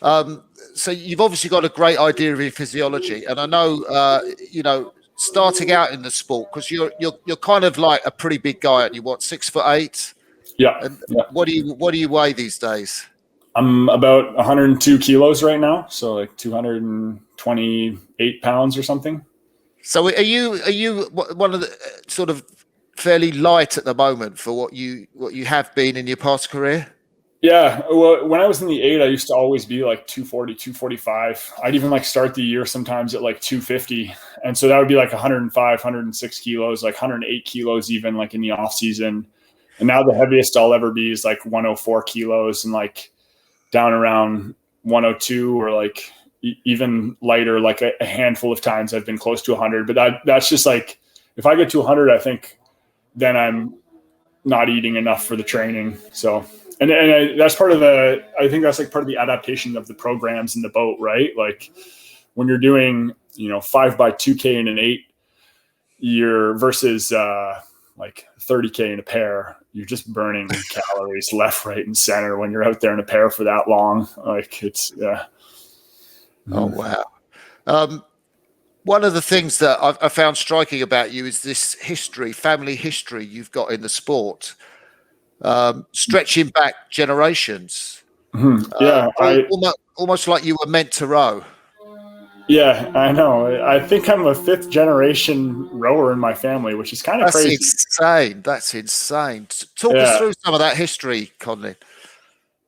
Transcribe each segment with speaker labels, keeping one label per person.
Speaker 1: So you've obviously got a great idea of your physiology, and I know, starting out in the sport, because you're kind of like a pretty big guy, and you what, 6'8"?
Speaker 2: Yeah.
Speaker 1: And
Speaker 2: Yeah.
Speaker 1: what do you weigh these days?
Speaker 2: I'm about 102 kilos right now. So like 228 pounds or something.
Speaker 1: So are you one of the sort of fairly light at the moment for what you have been in your past career?
Speaker 2: Yeah. Well, when I was in the eight, I used to always be like 240, 245. I'd even like start the year sometimes at like 250. And so that would be like 105, 106 kilos, like 108 kilos, even like in the off season. And now the heaviest I'll ever be is like 104 kilos and like down around 102 or like even lighter, like a handful of times I've been close to 100. But that's just like, if I get to 100, I think then I'm not eating enough for the training. So, that's part of I think that's like part of the adaptation of the programs in the boat, right? Like when you're doing, 5x2K in an 8 year versus like 30K in a pair, you're just burning calories left, right, and center when you're out there in a pair for that long. Like it's, yeah.
Speaker 1: Oh wow. One of the things that I found striking about you is this family history you've got in the sport, stretching back generations.
Speaker 2: Yeah.
Speaker 1: Almost like you were meant to row.
Speaker 2: Yeah, I know. I think I'm a fifth generation rower in my family, which is kind of crazy.
Speaker 1: Insane. That's insane. Talk us
Speaker 2: Yeah.
Speaker 1: through some of that history, Conlin.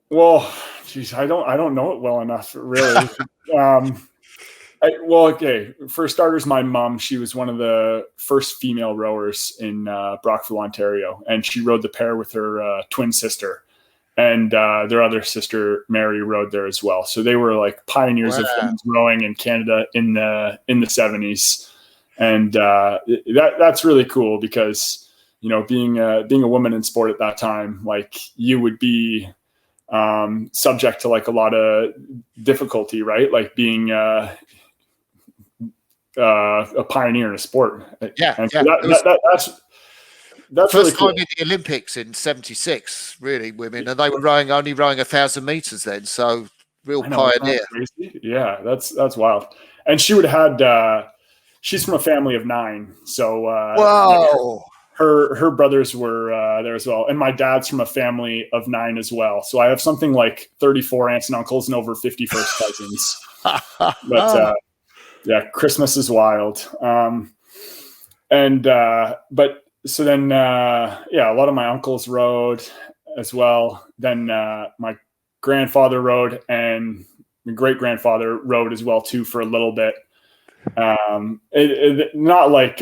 Speaker 2: Well, geez, I don't know it well enough, really. Okay. For starters, my mom, she was one of the first female rowers in Brockville, Ontario, and she rowed the pair with her twin sister, and their other sister Mary rowed there as well. So they were like pioneers of women's rowing in Canada in the 70s, and that's really cool because being a woman in sport at that time, like you would be subject to like a lot of difficulty, right? Like being a pioneer in a sport.
Speaker 1: Yeah,
Speaker 2: and
Speaker 1: yeah.
Speaker 2: That's
Speaker 1: first
Speaker 2: really cool.
Speaker 1: time in the Olympics in '76, really, women, and they were only rowing 1,000 meters then. So real pioneer.
Speaker 2: Yeah, that's wild. And she would have had. She's from a family of 9, so
Speaker 1: wow.
Speaker 2: Her brothers were there as well, and my dad's from a family of 9 as well. So I have something like 34 aunts and uncles and over 50 first cousins. But yeah, Christmas is wild. But so then, a lot of my uncles rowed as well. Then my grandfather rowed, and my great grandfather rowed as well too for a little bit. Not like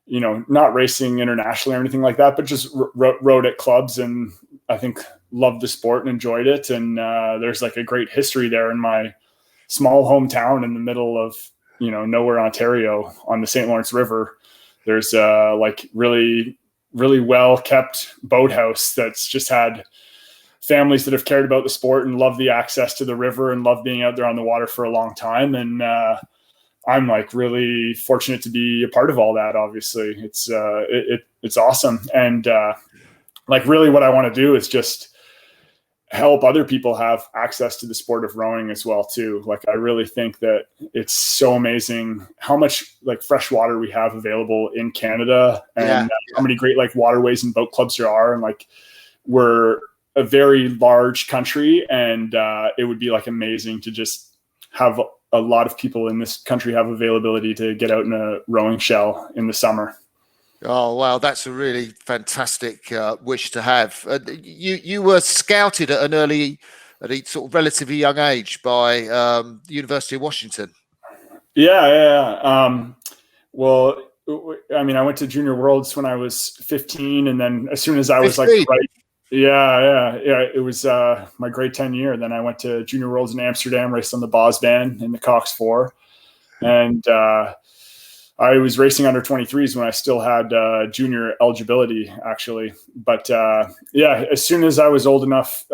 Speaker 2: not racing internationally or anything like that, but just rowed at clubs, and I think loved the sport and enjoyed it. And there's like a great history there in my small hometown in the middle of nowhere, Ontario, on the St. Lawrence River. There's like really, really well kept boathouse that's just had families that have cared about the sport and love the access to the river and love being out there on the water for a long time. And I'm like really fortunate to be a part of all that. Obviously, it's awesome. And like really what I want to do is just help other people have access to the sport of rowing as well too. Like I really think that it's so amazing how much like fresh water we have available in Canada, and how many great like waterways and boat clubs there are. And like we're a very large country, and it would be like amazing to just have a lot of people in this country have availability to get out in a rowing shell in the summer.
Speaker 1: Oh wow, that's a really fantastic wish to have. You were scouted at a sort of relatively young age by the University of Washington.
Speaker 2: Yeah. Well, I mean, I went to Junior Worlds when I was 15, and then as soon as I was 15. Like, right, yeah, it was my grade 10 year. Then I went to Junior Worlds in Amsterdam, raced on the Bosban in the Cox 4, and I was racing under 23s when I still had junior eligibility, actually. But as soon as I was old enough,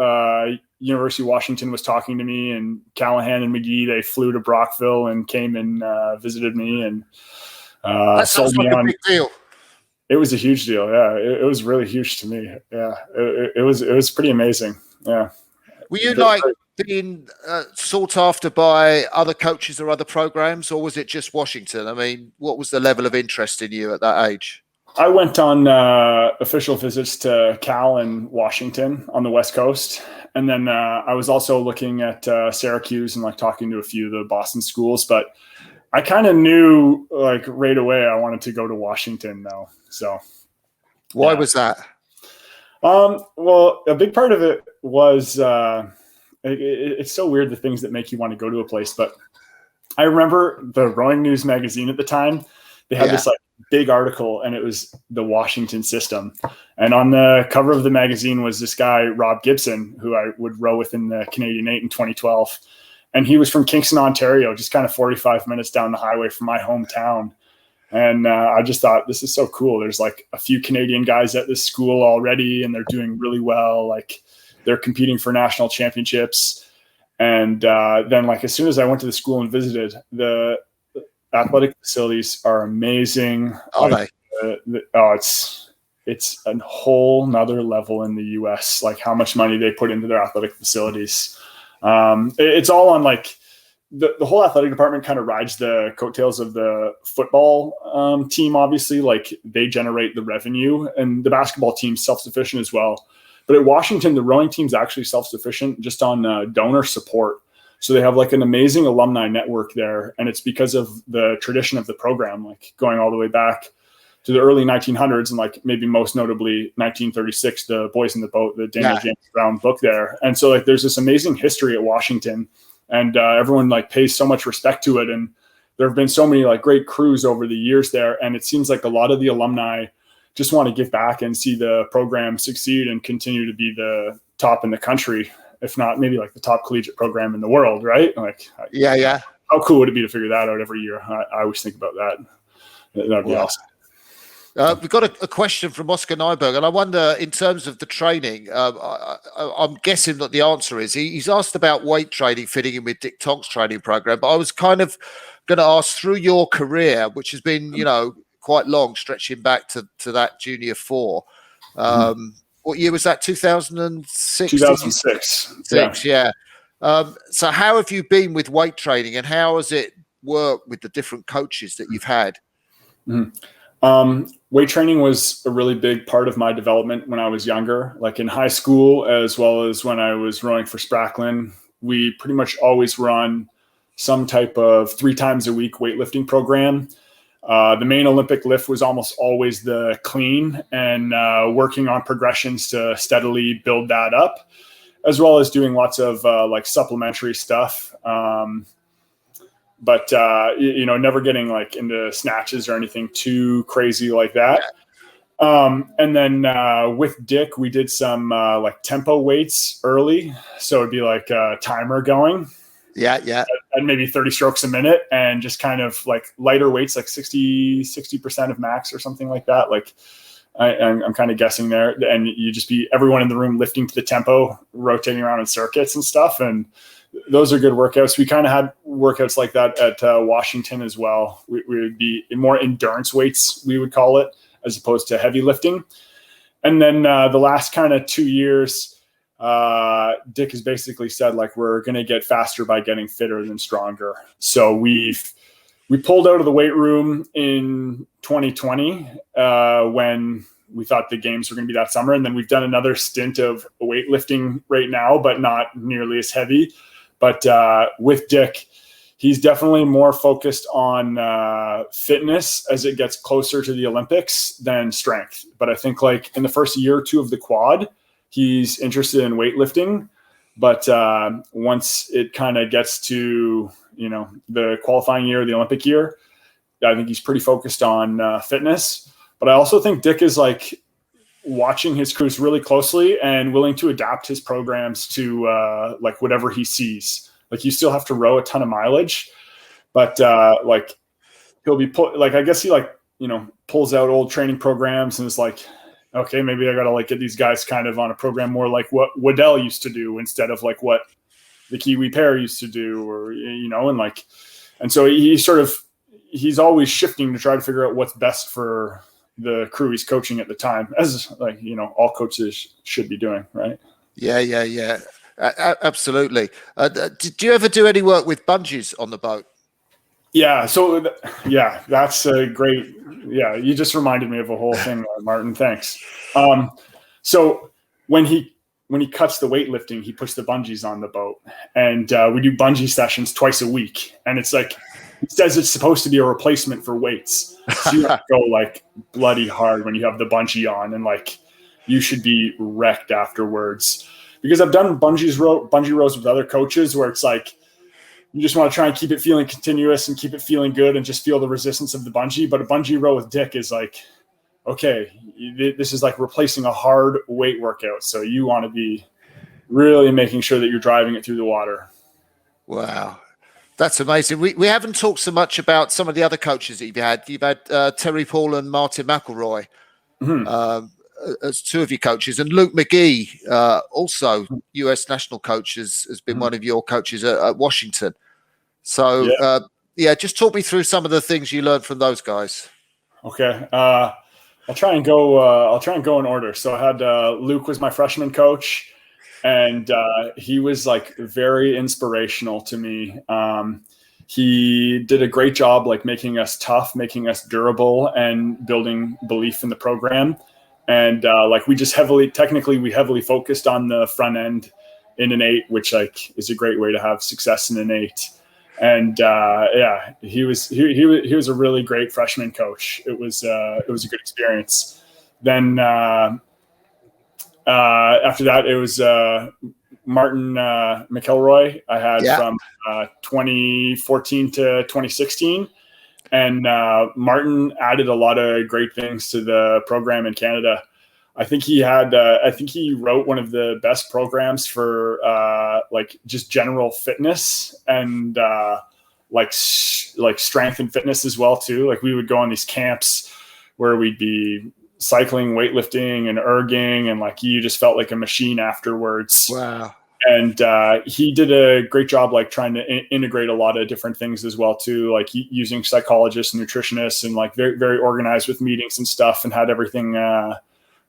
Speaker 2: University of Washington was talking to me, and Callahan and McGee, they flew to Brockville and came and visited me, and
Speaker 1: that sounds like a big deal.
Speaker 2: It was a huge deal. Yeah, it was really huge to me. Yeah, it was pretty amazing. Yeah.
Speaker 1: Were you like being sought after by other coaches or other programs, or was it just Washington? I mean, what was the level of interest in you at that age?
Speaker 2: I went on official visits to Cal and Washington on the West Coast. And then I was also looking at Syracuse and like talking to a few of the Boston schools. But I kind of knew like right away I wanted to go to Washington though. So
Speaker 1: why was that?
Speaker 2: Well, a big part of it was it's so weird the things that make you want to go to a place. But I remember the Rowing News magazine at the time. They had this like big article, and it was the Washington system. And on the cover of the magazine was this guy, Rob Gibson, who I would row with in the Canadian 8 in 2012. And he was from Kingston, Ontario, just kind of 45 minutes down the highway from my hometown. And I just thought, this is so cool. There's like a few Canadian guys at this school already, and they're doing really well. Like they're competing for national championships. And then like as soon as I went to the school and visited, the athletic facilities are amazing.
Speaker 1: Are they?
Speaker 2: It's a whole nother level in the US, like how much money they put into their athletic facilities. It's all on like the whole athletic department kind of rides the coattails of the football team. Obviously, like they generate the revenue, and the basketball team's self-sufficient as well. But at Washington, the rowing team's actually self-sufficient just on donor support. So they have like an amazing alumni network there. And it's because of the tradition of the program, like going all the way back to the early 1900s and like maybe most notably 1936, the Boys in the Boat, the Daniel James Brown book there. And so like there's this amazing history at Washington, and everyone like pays so much respect to it. And there have been so many like great crews over the years there. And it seems like a lot of the alumni just want to give back and see the program succeed and continue to be the top in the country, if not maybe like the top collegiate program in the world, right? Like,
Speaker 1: yeah.
Speaker 2: How cool would it be to figure that out every year? I always think about that. That'd be awesome.
Speaker 1: We've got a question from Oscar Nyberg, and I wonder, in terms of the training, I'm guessing that the answer is he's asked about weight training fitting in with Dick Tonk's training program. But I was kind of going to ask, through your career, which has been, quite long, stretching back to that junior 4. What year was that? 2006?
Speaker 2: 2006.
Speaker 1: Yeah. So how have you been with weight training, and how has it worked with the different coaches that you've had?
Speaker 2: Weight training was a really big part of my development when I was younger, like in high school, as well as when I was rowing for Spracklin. We pretty much always run some type of 3 times a week weightlifting program. The main Olympic lift was almost always the clean, and working on progressions to steadily build that up, as well as doing lots of like supplementary stuff. But never getting like into snatches or anything too crazy like that. And then with Dick, we did some like tempo weights early. So it'd be like a timer going.
Speaker 1: Yeah.
Speaker 2: And maybe 30 strokes a minute, and just kind of like lighter weights, like 60% of max or something like that. Like I'm kind of guessing there. And you just be everyone in the room lifting to the tempo, rotating around in circuits and stuff. And those are good workouts. We kind of had workouts like that at Washington as well. We would be more endurance weights, we would call it, as opposed to heavy lifting. And then the last kind of 2 years, Dick has basically said, like, we're going to get faster by getting fitter than stronger. So we pulled out of the weight room in 2020 when we thought the games were going to be that summer. And then we've done another stint of weightlifting right now, but not nearly as heavy. But with Dick, he's definitely more focused on fitness as it gets closer to the Olympics than strength. But I think like in the first year or 2 of the quad, he's interested in weightlifting. But once it kind of gets to, the qualifying year, the Olympic year, I think he's pretty focused on fitness. But I also think Dick is like watching his crews really closely and willing to adapt his programs to like whatever he sees. Like you still have to row a ton of mileage, but like he'll be I guess he pulls out old training programs and is like, okay, maybe I got to like get these guys kind of on a program more like what Waddell used to do instead of like what the Kiwi pair used to do, or, and so he's always shifting to try to figure out what's best for the crew he's coaching at the time, as like, all coaches should be doing. Right.
Speaker 1: Yeah. Absolutely. Did you ever do any work with bungees on the boat?
Speaker 2: Yeah. So, that's a great. Yeah, you just reminded me of a whole thing, Martin. Thanks. So when he cuts the weightlifting, he puts the bungees on the boat, and we do bungee sessions twice a week. And it's like he says it's supposed to be a replacement for weights, so you have to go like bloody hard when you have the bungee on, and like you should be wrecked afterwards. Because I've done bungee rows with other coaches where it's like you just want to try and keep it feeling continuous and keep it feeling good and just feel the resistance of the bungee. But a bungee row with Dick is like, okay, this is like replacing a hard weight workout. So you want to be really making sure that you're driving it through the water.
Speaker 1: Wow. That's amazing. We haven't talked so much about some of the other coaches that you've had. You've had Terry Paul and Martin McIlroy as two of your coaches. And Luke McGee, also US national coach, has been one of your coaches at Washington. So, just talk me through some of the things you learned from those guys.
Speaker 2: Okay. I'll try and go in order. So I had Luke was my freshman coach, and he was like very inspirational to me. He did a great job like making us tough, making us durable, and building belief in the program. And like we heavily focused on the front end in an 8, which like is a great way to have success in an 8. And he was a really great freshman coach. It was a good experience. Then after that, it was Martin McIlroy. I had from 2014 to 2016, and Martin added a lot of great things to the program in Canada. I think he wrote one of the best programs for like just general fitness and like strength and fitness as well too. Like we would go on these camps where we'd be cycling, weightlifting, and erging, and like you just felt like a machine afterwards.
Speaker 1: Wow.
Speaker 2: And he did a great job like trying to integrate a lot of different things as well too, like using psychologists, nutritionists, and like very, very organized with meetings and stuff, and had everything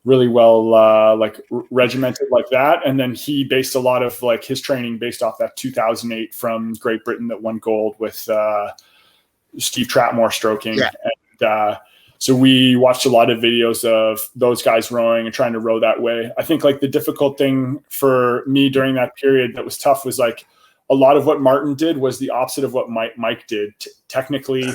Speaker 2: really well like regimented like that. And then he based a lot of like his training based off that 2008 from Great Britain that won gold with Steve Trapmore stroking.
Speaker 1: Yeah.
Speaker 2: And so we watched a lot of videos of those guys rowing and trying to row that way. I think like the difficult thing for me during that period that was tough was like a lot of what Martin did was the opposite of what Mike did technically.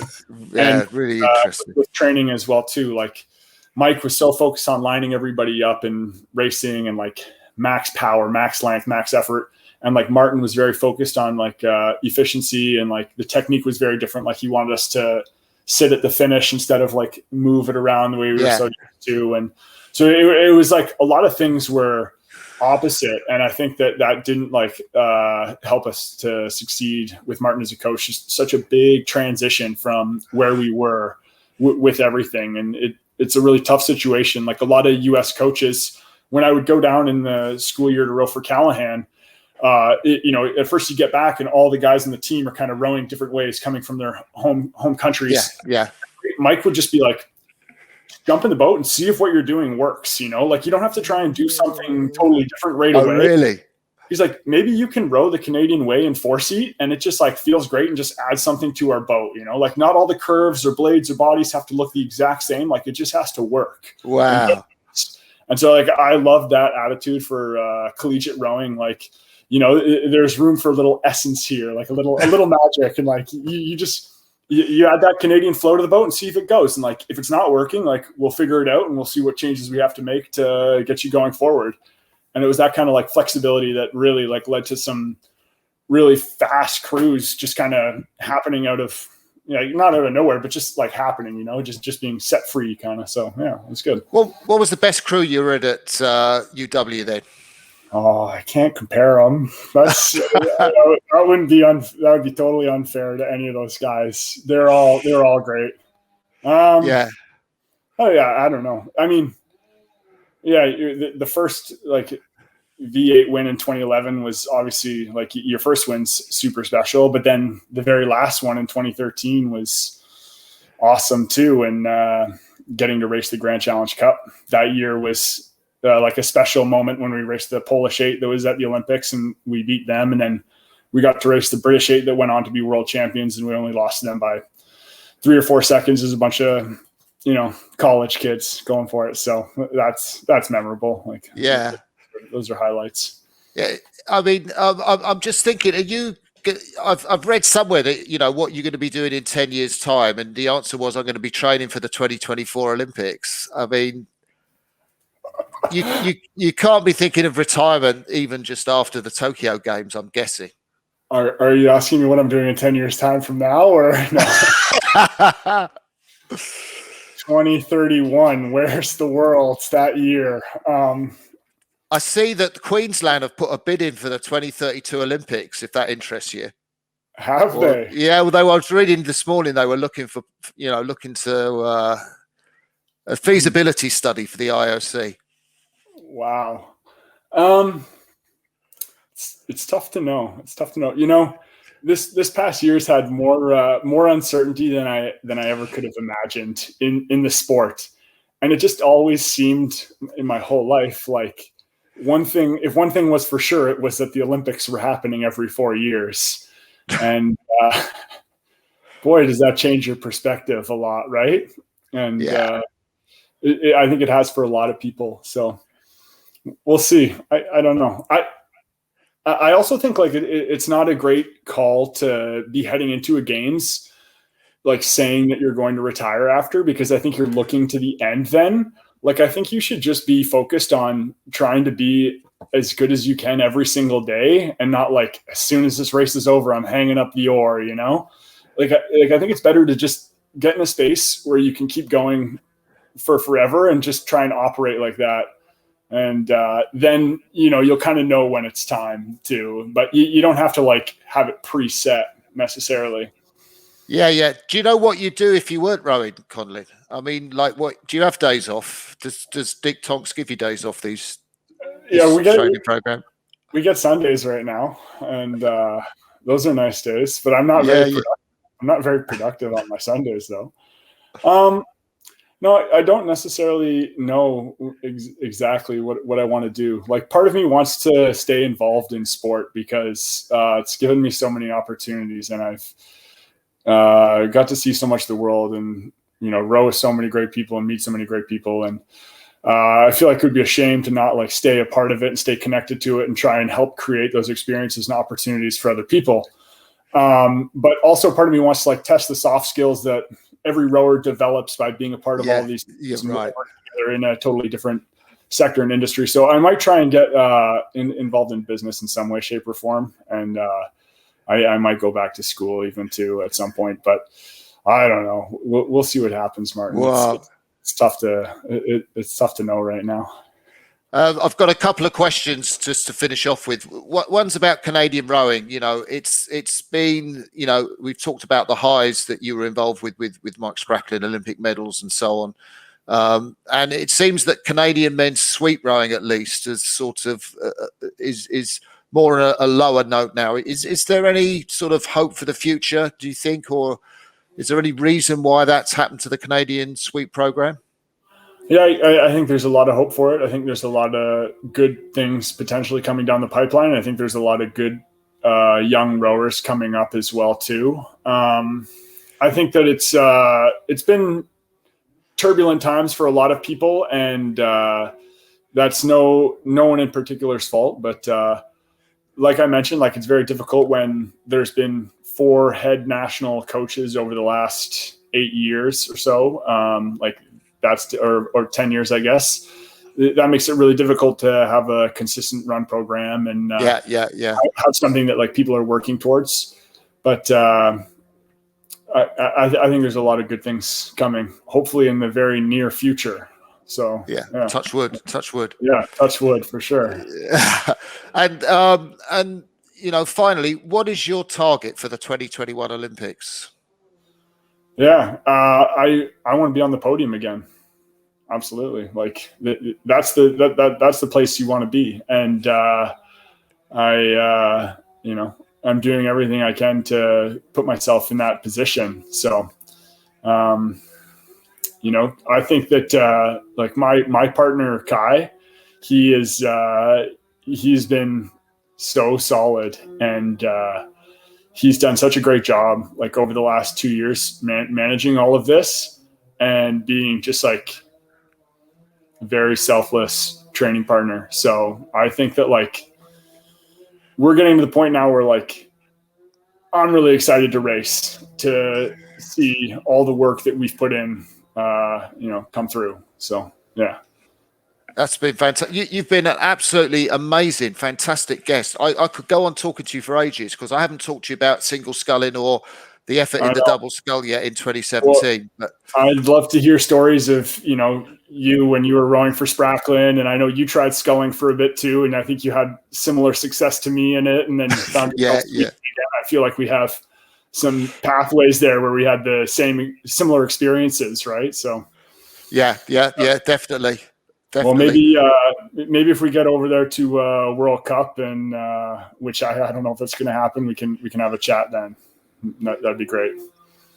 Speaker 1: And really interesting.
Speaker 2: With training as well too. Like Mike was so focused on lining everybody up and racing and like max power, max length, max effort. And like Martin was very focused on like efficiency, and like the technique was very different. Like he wanted us to sit at the finish instead of like move it around the way we were so used to. And so it was like a lot of things were opposite. And I think that didn't like help us to succeed with Martin as a coach. Just such a big transition from where we were with everything. And it's a really tough situation. Like a lot of US coaches, when I would go down in the school year to row for Callahan, at first you get back and all the guys in the team are kind of rowing different ways coming from their home countries.
Speaker 1: Yeah.
Speaker 2: Mike would just be like, jump in the boat and see if what you're doing works. Like you don't have to try and do something totally different right away.
Speaker 1: Really?
Speaker 2: He's like, maybe you can row the Canadian way in 4-seat and it just like feels great and just add something to our boat. Like not all the curves or blades or bodies have to look the exact same. Like it just has to work.
Speaker 1: Wow.
Speaker 2: And so like, I love that attitude for collegiate rowing. Like, there's room for a little essence here, like a little magic. And like, you add that Canadian flow to the boat and see if it goes. And like, if it's not working, like we'll figure it out and we'll see what changes we have to make to get you going forward. And it was that kind of like flexibility that really like led to some really fast crews just kind of happening out of, not out of nowhere, but just like happening, just being set free kind of. So yeah, it's good.
Speaker 1: Well, what was the best crew you were at UW then?
Speaker 2: Oh, I can't compare them. That's that would be totally unfair to any of those guys. They're all great.
Speaker 1: Yeah.
Speaker 2: Oh yeah, I don't know. I mean, yeah, the first like V8 win in 2011 was obviously like your first win's super special, but then the very last one in 2013 was awesome too. And getting to race the Grand Challenge Cup that year was like a special moment when we raced the Polish 8 that was at the Olympics, and we beat them. And then we got to race the British 8 that went on to be world champions, and we only lost to them by 3 or 4 seconds. As a bunch of, college kids going for it. So that's memorable. Like,
Speaker 1: yeah,
Speaker 2: those are highlights.
Speaker 1: Yeah, I mean, I'm just thinking, I've read somewhere that, what you're going to be doing in 10 years' time, and the answer was, I'm going to be training for the 2024 Olympics. I mean, you can't be thinking of retirement even just after the Tokyo Games, I'm guessing.
Speaker 2: Are you asking me what I'm doing in 10 years' time from now, or no? 2031, where's the world that year?
Speaker 1: I see that Queensland have put a bid in for the 2032 Olympics, if that interests you.
Speaker 2: Have they?
Speaker 1: Yeah, well, I was reading this morning, they were looking to a feasibility study for the IOC.
Speaker 2: Wow. It's tough to know. This past year's had more uncertainty than I ever could have imagined in the sport. And it just always seemed in my whole life like if one thing was for sure, it was that the Olympics were happening every 4 years. And boy, does that change your perspective a lot, right? And
Speaker 1: yeah.
Speaker 2: I think it has for a lot of people. So we'll see. I don't know. I also think like it's not a great call to be heading into a games like saying that you're going to retire after, because I think you're looking to the end then. Like, I think you should just be focused on trying to be as good as you can every single day, and not like, as soon as this race is over, I'm hanging up the oar, Like I think it's better to just get in a space where you can keep going for forever and just try and operate like that. And then, you'll kind of know when it's time to, but you don't have to like have it preset necessarily.
Speaker 1: Yeah. Do you know what you'd do if you weren't rowing, Conlin? I mean, like, what do you have days off? Does Dick Tonks give you days off these we get training program?
Speaker 2: We get Sundays right now, and those are nice days. But I'm not I'm not very productive on my Sundays though. No, I don't necessarily know exactly what I want to do. Like, part of me wants to stay involved in sport because it's given me so many opportunities, and I've got to see so much of the world, and row with so many great people and meet so many great people. And I feel like it would be a shame to not like stay a part of it and stay connected to it and try and help create those experiences and opportunities for other people. But also part of me wants to like test the soft skills that every rower develops by being a part of all of these things,
Speaker 1: right.
Speaker 2: They're in a totally different sector and industry. So I might try and get involved in business in some way, shape, or form. And I might go back to school even too at some point, but I don't know. We'll see what happens, Martin.
Speaker 1: Wow.
Speaker 2: It's tough to know right now.
Speaker 1: I've got a couple of questions just to finish off with. One's about Canadian rowing. It's been, we've talked about the highs that you were involved with Mike Scracklin, Olympic medals and so on. And it seems that Canadian men's sweep rowing, at least, is sort of is more a lower note now. Is there any sort of hope for the future, do you think, or is there any reason why that's happened to the Canadian sweep program?
Speaker 2: Yeah, I think there's a lot of hope for it. I think there's a lot of good things potentially coming down the pipeline. I think there's a lot of good young rowers coming up as well too. I think that it's been turbulent times for a lot of people, and that's no one in particular's fault. But like I mentioned, like, it's very difficult when there's been 4 head national coaches over the last 8 years or so. Or 10 years, I guess. That makes it really difficult to have a consistent run program and have something that like people are working towards. But I think there's a lot of good things coming, hopefully in the very near future. So
Speaker 1: touch wood.
Speaker 2: Yeah, touch wood for sure.
Speaker 1: And finally, what is your target for the 2021 Olympics?
Speaker 2: Yeah, I want to be on the podium again. Absolutely. Like that's the place you want to be. And I'm doing everything I can to put myself in that position. So, I think that like my partner, Kai, he's been so solid, and he's done such a great job, like over the last 2 years, managing all of this and being just like a very selfless training partner. So I think that like we're getting to the point now where like I'm really excited to race, to see all the work that we've put in, come through. So yeah.
Speaker 1: That's been fantastic. You've been an absolutely amazing, fantastic guest. I could go on talking to you for ages because I haven't talked to you about single sculling or the effort in the double scull yet in 2017.
Speaker 2: Well, I'd love to hear stories of, you when you were rowing for Spracklin, and I know you tried sculling for a bit too, and I think you had similar success to me in it, and then you found yourself again. I feel like we have some pathways there where we had the similar experiences, right? So
Speaker 1: yeah, definitely.
Speaker 2: Well, maybe if we get over there to World Cup, and which I don't know if that's going to happen, we can have a chat then. That'd be great.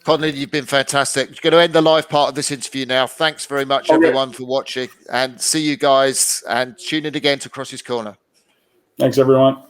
Speaker 1: Conlin, you've been fantastic. We're going to end the live part of this interview now. Thanks very much, everyone, for watching, and see you guys, and tune in again to Crossy's Corner.
Speaker 2: Thanks, everyone.